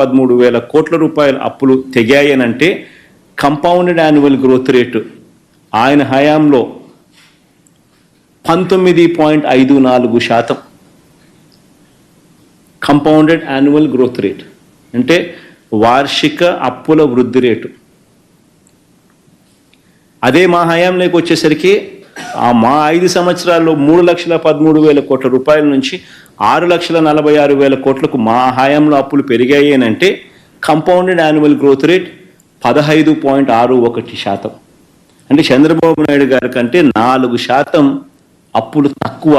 13,000 కోట్ల రూపాయల అప్పులు తెగాయనంటే కంపౌండెడ్ యాన్యువల్ గ్రోత్ రేటు ఆయన హయాంలో 19.54%. కంపౌండెడ్ యాన్యువల్ గ్రోత్ రేట్ అంటే వార్షిక అప్పుల వృద్ధి రేటు. అదే మా హయాంలోకి వచ్చేసరికి మా 5 సంవత్సరాల్లో 3,13,000 కోట్ల రూపాయల నుంచి 6,46,000 కోట్లకు మా హయాంలో అప్పులు పెరిగాయి అంటే కంపౌండెడ్ యాన్యువల్ గ్రోత్ రేట్ 15.61%. అంటే చంద్రబాబు నాయుడు గారి కంటే 4% అప్పులు తక్కువ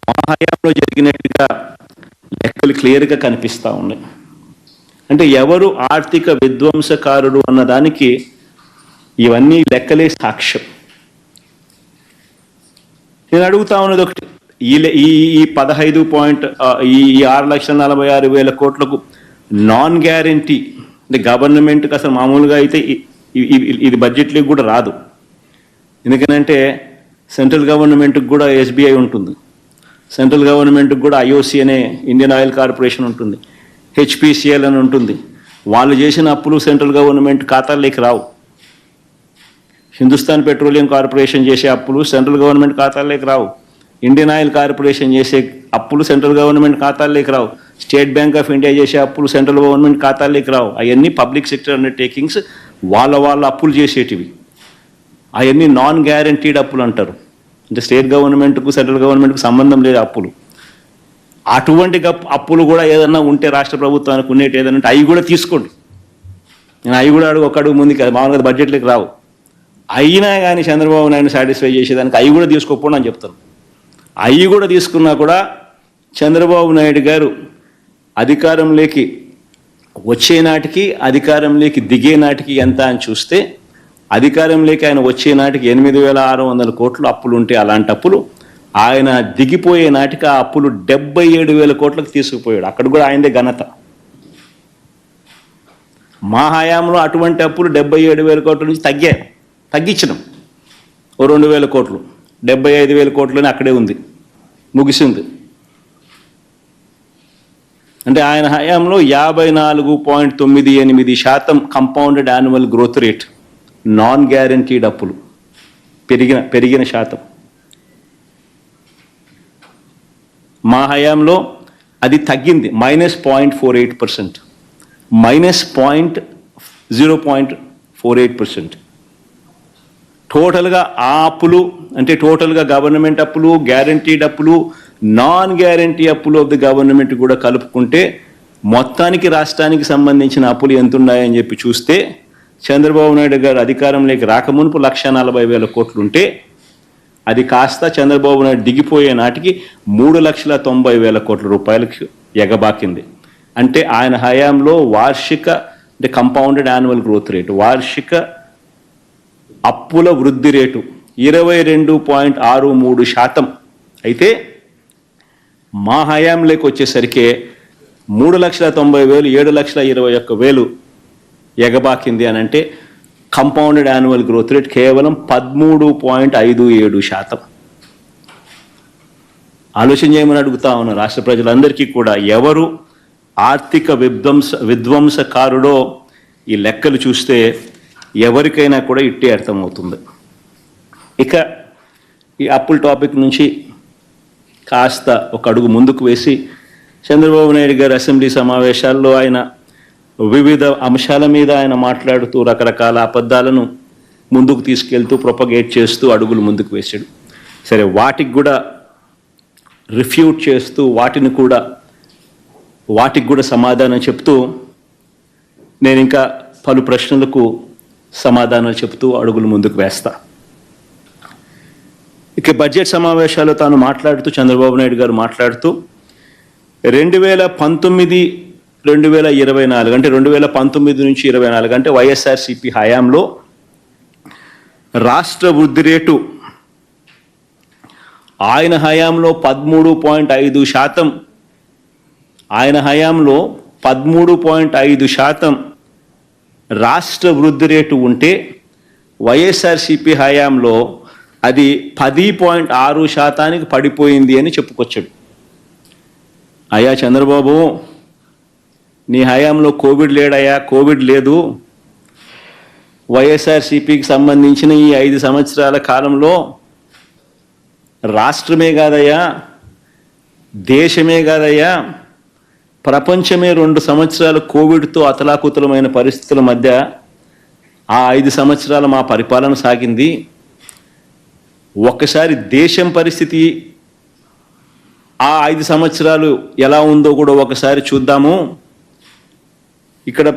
మా హయాంలో జరిగినట్టుగా లెక్కలు క్లియర్గా కనిపిస్తూ ఉన్నాయి. అంటే ఎవరు ఆర్థిక విధ్వంసకారుడు అన్నదానికి ఇవన్నీ లెక్కలే సాక్ష్యం. నేను అడుగుతా ఉన్నది ఒకటి, ఈ 6,46,000 కోట్లకు నాన్ గ్యారంటీ అంటే గవర్నమెంట్కి అసలు మామూలుగా అయితే ఇది బడ్జెట్లోకి కూడా రాదు. ఎందుకంటే సెంట్రల్ గవర్నమెంట్కి కూడా ఎస్బీఐ ఉంటుంది, సెంట్రల్ గవర్నమెంట్కి కూడా ఐఓసి అనే ఇండియన్ ఆయిల్ కార్పొరేషన్ ఉంటుంది, హెచ్పిసిఎల్ అని ఉంటుంది. వాళ్ళు చేసిన అప్పులు సెంట్రల్ గవర్నమెంట్ ఖాతాల్లోకి రావు. హిందుస్థాన్ పెట్రోలియం కార్పొరేషన్ చేసే అప్పులు సెంట్రల్ గవర్నమెంట్ ఖాతాల్లోకి రావు. ఇండియన్ ఆయిల్ కార్పొరేషన్ చేసే అప్పులు సెంట్రల్ గవర్నమెంట్ ఖాతాల్లోకి రావు. స్టేట్ బ్యాంక్ ఆఫ్ ఇండియా చేసే అప్పులు సెంట్రల్ గవర్నమెంట్ ఖాతాల్లోకి రావు. అవన్నీ పబ్లిక్ సెక్టర్ అండర్టేకింగ్స్, వాళ్ళ అప్పులు చేసేటివి. అవన్నీ నాన్ గ్యారంటీడ్ అప్పులు అంటారు. అంటే స్టేట్ గవర్నమెంట్కు సెంట్రల్ గవర్నమెంట్కు సంబంధం లేదు అప్పులు. అటువంటి అప్పులు కూడా ఏదన్నా ఉంటే రాష్ట్ర ప్రభుత్వానికి ఉండేటి ఏదన్నా ఉంటే అవి కూడా తీసుకోండి. నేను అవి కూడా ఒక అడుగు ముందుకు మామూలుగా బడ్జెట్లోకి రావు. అయినా కానీ చంద్రబాబు నాయుడు సాటిస్ఫై చేసేదానికి అవి కూడా తీసుకోకపోండి అని చెప్తాను. అవి కూడా తీసుకున్నా కూడా చంద్రబాబు నాయుడు గారు అధికారంలోకి వచ్చే నాటికి అధికారంలోకి దిగే నాటికి ఎంత అని చూస్తే అధికారంలోకి ఆయన వచ్చే నాటికి 8,600 కోట్లు అప్పులు ఉంటే అలాంటి అప్పులు ఆయన దిగిపోయే నాటికి ఆ అప్పులు 77,000 కోట్లకు తీసుకుపోయాడు. అక్కడ కూడా ఆయనదే ఘనత. మా హయాంలో అటువంటి అప్పులు 77,000 కోట్ల నుంచి తగ్గించడం 2,000 కోట్లు, 75,000 కోట్లని అక్కడే ఉంది, ముగిసింది. అంటే ఆయన హయాంలో 54.98% compounded annual growth rate non guaranteed అప్పులు పెరిగిన శాతం. మా హయాంలో అది తగ్గింది, -0.48%, -0.48%. టోటల్గా ఆ అప్పులు అంటే టోటల్గా గవర్నమెంట్ అప్పులు, గ్యారంటీడ్ అప్పులు, నాన్ గ్యారంటీ అప్పులు ఆఫ్ ది గవర్నమెంట్ కూడా కలుపుకుంటే మొత్తానికి రాష్ట్రానికి సంబంధించిన అప్పులు ఎంత ఉన్నాయని చెప్పి చూస్తే చంద్రబాబు నాయుడు గారు అధికారంలోకి రాకమునుపు 1,40,000 కోట్లు ఉంటే అది కాస్త చంద్రబాబు నాయుడు దిగిపోయే నాటికి 3,90,000 కోట్ల రూపాయలకి ఎగబాకింది. అంటే ఆయన హయాంలో వార్షిక అంటే కంపౌండెడ్ యాన్యువల్ గ్రోత్ రేటు, వార్షిక అప్పుల వృద్ధి రేటు 22.63%. అయితే మా హయాంలోకి వచ్చేసరికి 3,90,000, 7,21,000 ఎగబాకింది అని అంటే కంపౌండెడ్ యాన్యువల్ గ్రోత్ రేట్ కేవలం 13.57%. ఆలోచన చేయమని అడుగుతా ఉన్నా రాష్ట్ర ప్రజలందరికీ కూడా, ఎవరు ఆర్థిక విధ్వంసకారుడో ఈ లెక్కలు చూస్తే ఎవరికైనా కూడా ఇట్టే అర్థమవుతుంది. ఇక ఈ అప్పుల టాపిక్ నుంచి కాస్త ఒక అడుగు ముందుకు వేసి చంద్రబాబు నాయుడు గారి అసెంబ్లీ సమావేశాల్లో ఆయన వివిధ అంశాల మీద ఆయన మాట్లాడుతూ రకరకాల అబద్ధాలను ముందుకు తీసుకెళ్తూ ప్రొపగేట్ చేస్తూ అడుగులు ముందుకు వేశాడు. సరే, వాటికి కూడా రిఫ్యూట్ చేస్తూ వాటికి కూడా సమాధానం చెప్తూ నేను ఇంకా పలు ప్రశ్నలకు సమాధానాలు చెప్తూ అడుగులు ముందుకు వేస్తా. ఇక బడ్జెట్ సమావేశాల్లో తాను మాట్లాడుతూ చంద్రబాబు నాయుడు గారు మాట్లాడుతూ 2019-2024 అంటే 2019 నుంచి 24 అంటే వైఎస్ఆర్సీపీ హయాంలో రాష్ట్ర వృద్ధి రేటు ఆయన హయాంలో 13.5%, ఆయన హయాంలో 13.5% రాష్ట్ర వృద్ధి రేటు ఉంటే వైఎస్ఆర్సీపీ హయాంలో అది 10.6% పడిపోయింది అని చెప్పుకొచ్చాడు. అయ్యా చంద్రబాబు, నీ హయాంలో కోవిడ్ లేడయ్యా, కోవిడ్ లేదు. వైఎస్ఆర్సీపీకి సంబంధించిన ఈ 5 సంవత్సరాల కాలంలో రాష్ట్రమే కాదయ్యా, దేశమే కాదయ్యా, ప్రపంచమే 2 సంవత్సరాలు కోవిడ్తో అతలాకుతలమైన పరిస్థితుల మధ్య ఆ 5 సంవత్సరాలు మా పరిపాలన సాగింది. ఒక్కసారి దేశం పరిస్థితి ఆ 5 సంవత్సరాలు ఎలా ఉందో కూడా ఒకసారి చూద్దాము. ఇక్కడ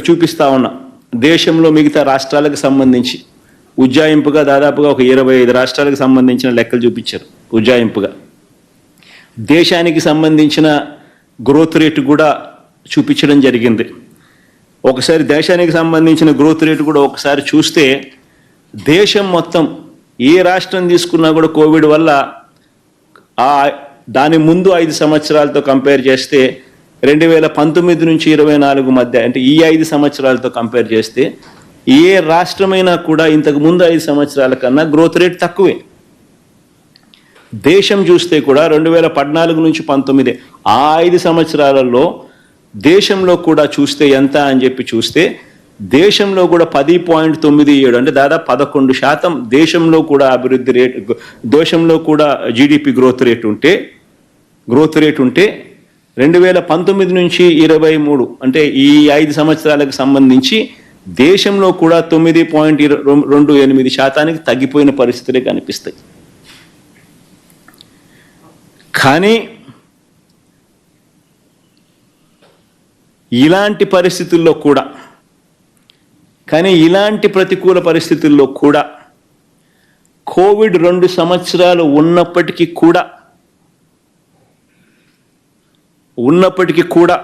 చూపిస్తా ఉన్నా. దేశంలో మిగతా రాష్ట్రాలకు సంబంధించి ఉజ్జాయింపుగా దాదాపుగా ఒక 25 రాష్ట్రాలకు సంబంధించిన లెక్కలు చూపించారు ఉజ్జాయింపుగా. దేశానికి సంబంధించిన గ్రోత్ రేటు కూడా చూపించడం జరిగింది. ఒకసారి దేశానికి సంబంధించిన గ్రోత్ రేటు కూడా ఒకసారి చూస్తే దేశం మొత్తం ఏ రాష్ట్రం తీసుకున్నా కూడా కోవిడ్ వల్ల దాని ముందు 5 సంవత్సరాలతో కంపేర్ చేస్తే 2019 నుంచి 24 మధ్య, అంటే ఈ 5 సంవత్సరాలతో కంపేర్ చేస్తే ఏ రాష్ట్రమైనా కూడా ఇంతకు ముందు 5 సంవత్సరాల కన్నా గ్రోత్ రేట్ తక్కువే. దేశం చూస్తే కూడా 2014 నుంచి 19 ఆ 5 సంవత్సరాలలో దేశంలో కూడా చూస్తే ఎంత అని చెప్పి చూస్తే దేశంలో కూడా 10.97, అంటే దాదాపు 11% దేశంలో కూడా అభివృద్ధి రేట్, దేశంలో కూడా జీడిపి గ్రోత్ రేట్ ఉంటే 2019 నుంచి 23, అంటే ఈ 5 సంవత్సరాలకు సంబంధించి దేశంలో కూడా 9.28% తగ్గిపోయిన పరిస్థితులే కనిపిస్తాయి. కానీ ఇలాంటి ప్రతికూల పరిస్థితుల్లో కూడా కోవిడ్ 2 సంవత్సరాలు ఉన్నప్పటికీ కూడా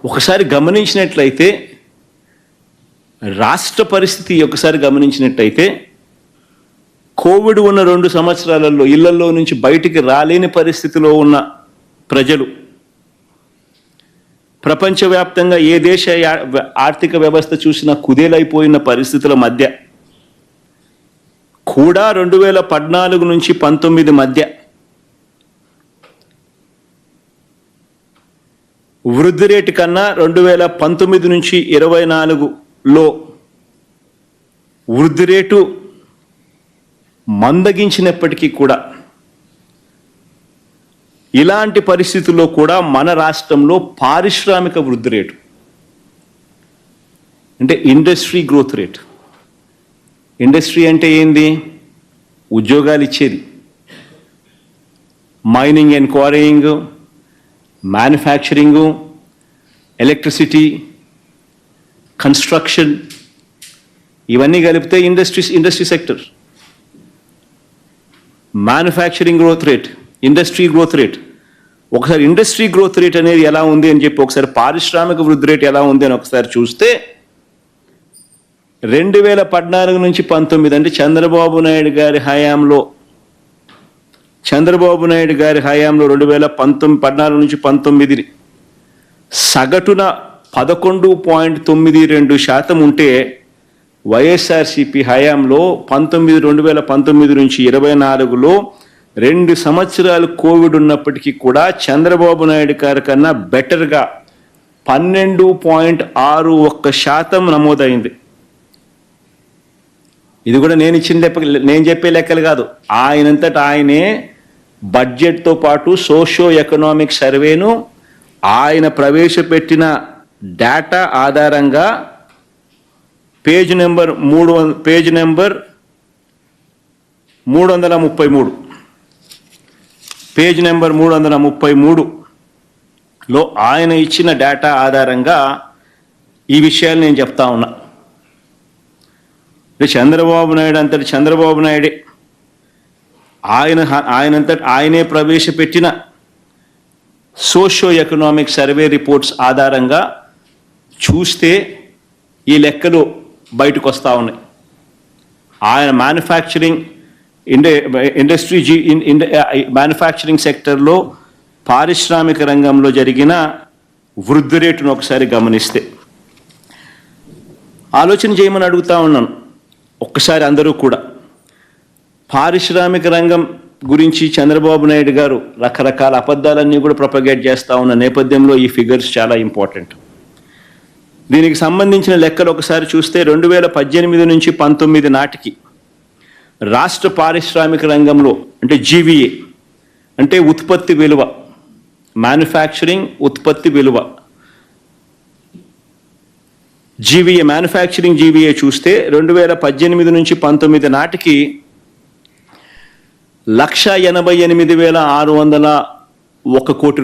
ఒకసారి గమనించినట్లయితే రాష్ట్ర పరిస్థితి ఒకసారి గమనించినట్లయితే కోవిడ్ ఉన్న 2 సంవత్సరాలలో ఇళ్లలో నుంచి బయటికి రాలేని పరిస్థితిలో ఉన్న ప్రజలు, ప్రపంచవ్యాప్తంగా ఏ దేశ ఆర్థిక వ్యవస్థ చూసినా కుదేలైపోయిన పరిస్థితుల మధ్య కూడా 2014 నుంచి 19 మధ్య వృద్ధి రేటు కన్నా 2019 నుంచి 24లో వృద్ధి రేటు మందగించినప్పటికీ కూడా ఇలాంటి పరిస్థితుల్లో కూడా మన రాష్ట్రంలో పారిశ్రామిక వృద్ధి రేటు, అంటే ఇండస్ట్రీ గ్రోత్ రేట్. ఇండస్ట్రీ అంటే ఏంది? ఉద్యోగాలు ఇచ్చేది. Mining and quarrying, manufacturing, electricity, construction, ఇవన్నీ కలిపితే industry sector. Manufacturing growth rate, industry growth rate. ఒకసారి ఇండస్ట్రీ గ్రోత్ రేట్ అనేది ఎలా ఉంది అని చెప్పి ఒకసారి పారిశ్రామిక వృద్ధి రేట్ ఎలా ఉంది అని ఒకసారి చూస్తే 2014 నుంచి 19, అంటే చంద్రబాబు నాయుడు గారి హయాంలో 2014 నుంచి 19 సగటున 11.92% ఉంటే వైఎస్ఆర్సీపీ హయాంలో 2019 నుంచి 24లో 2 సంవత్సరాలు కోవిడ్ ఉన్నప్పటికీ కూడా చంద్రబాబు నాయుడు గారి కన్నా బెటర్గా 12.61% నమోదైంది. ఇది కూడా నేను చెప్పే లెక్కలు కాదు, ఆయనంతటా ఆయనే బడ్జెట్తో పాటు సోషియో ఎకనామిక్ సర్వేను ఆయన ప్రవేశపెట్టిన డేటా ఆధారంగా పేజ్ నెంబర్ 333లో ఆయన ఇచ్చిన డేటా ఆధారంగా ఈ విషయాలు నేను చెప్తా ఉన్నా. చంద్రబాబు నాయుడే ఆయనే ప్రవేశపెట్టిన సోషియో ఎకనామిక్ సర్వే రిపోర్ట్స్ ఆధారంగా చూస్తే ఈ లెక్కలు బయటకు వస్తూ ఉన్నాయి. ఆయన మ్యానుఫ్యాక్చరింగ్ సెక్టర్లో పారిశ్రామిక రంగంలో జరిగిన వృద్ధి రేటును ఒకసారి గమనిస్తే ఆలోచన చేయమని అడుగుతా ఉన్నాను. ఒక్కసారి అందరూ కూడా పారిశ్రామిక రంగం గురించి చంద్రబాబు నాయుడు గారు రకరకాల అబద్ధాలన్నీ కూడా ప్రొపగేట్ చేస్తూ ఉన్న నేపథ్యంలో ఈ ఫిగర్స్ చాలా ఇంపార్టెంట్. దీనికి సంబంధించిన లెక్కలు ఒకసారి చూస్తే 2018 నుంచి 19 నాటికి రాష్ట్ర పారిశ్రామిక రంగంలో అంటే జీవీఏ అంటే ఉత్పత్తి విలువ, మ్యానుఫ్యాక్చరింగ్ ఉత్పత్తి విలువ, జీవీఏ మ్యానుఫ్యాక్చరింగ్ జీవీఏ చూస్తే 2018 నుంచి 19 నాటికి 1,88,601 కోటి